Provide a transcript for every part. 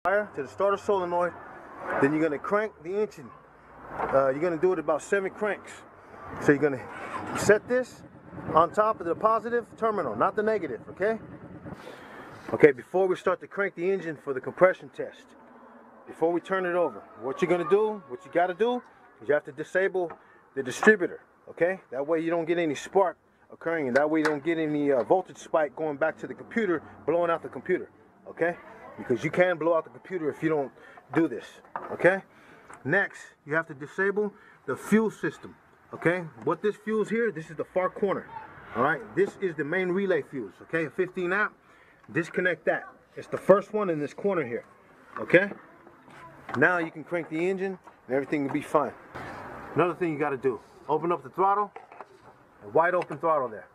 wire to the starter solenoid. Then you're going to crank the engine. You're going to do it about 7 cranks. So you're going to set this on top of the positive terminal, not the negative, okay? Okay, before we start to crank the engine for the compression test, before we turn it over, what you're going to do, what you got to do, is you have to disable the distributor, okay? That way you don't get any spark occurring, and that way you don't get any voltage spike going back to the computer, blowing out the computer, okay? Because you can blow out the computer if you don't do this, okay? Next, you have to disable the fuel system, okay? What this fuse here, this is the far corner, all right? This is the main relay fuse, okay? A 15 amp, disconnect that. It's the first one in this corner here, okay? Now you can crank the engine and everything will be fine. Another thing you got to do, open up the throttle, a wide open throttle there,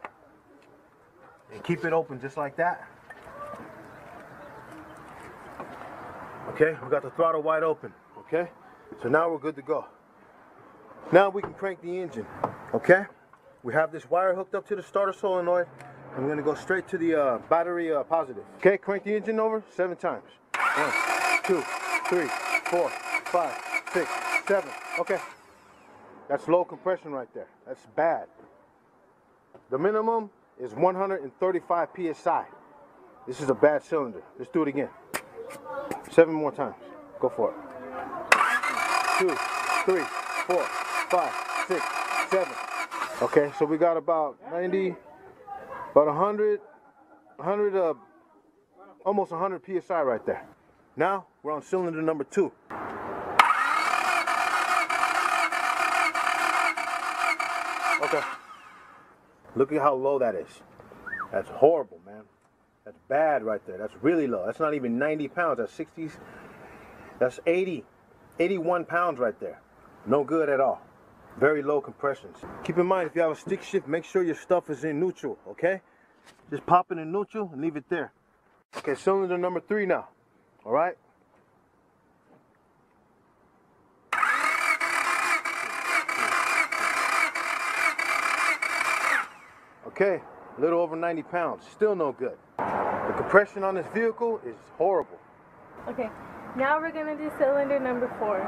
and keep it open just like that. Okay, we got the throttle wide open, okay? So now we're good to go. Now we can crank the engine, okay? We have this wire hooked up to the starter solenoid. I'm gonna go straight to the battery positive. Okay, crank the engine over 7 times. 1, 2, 3, 4, 5, 6, 7. Okay, that's low compression right there. That's bad. The minimum is 135 psi. This is a bad cylinder. Let's do it again. 7 more times. Go for it. 2, 3, 4, 5, 6, 7. Okay, so we got about 90, about 100, almost 100 psi right there. Now we're on cylinder number 2. Okay. Look at how low that is. That's horrible, man. That's bad right there. That's really low. That's not even 90 pounds. That's 60s. That's 80, 81 pounds right there. No good at all. Very low compressions. Keep in mind, if you have a stick shift, make sure your stuff is in neutral, okay? Just pop it in neutral and leave it there. Okay, cylinder number 3 now. All right? Okay, a little over 90 pounds. Still no good. The compression on this vehicle is horrible. Okay, now we're gonna do cylinder number 4.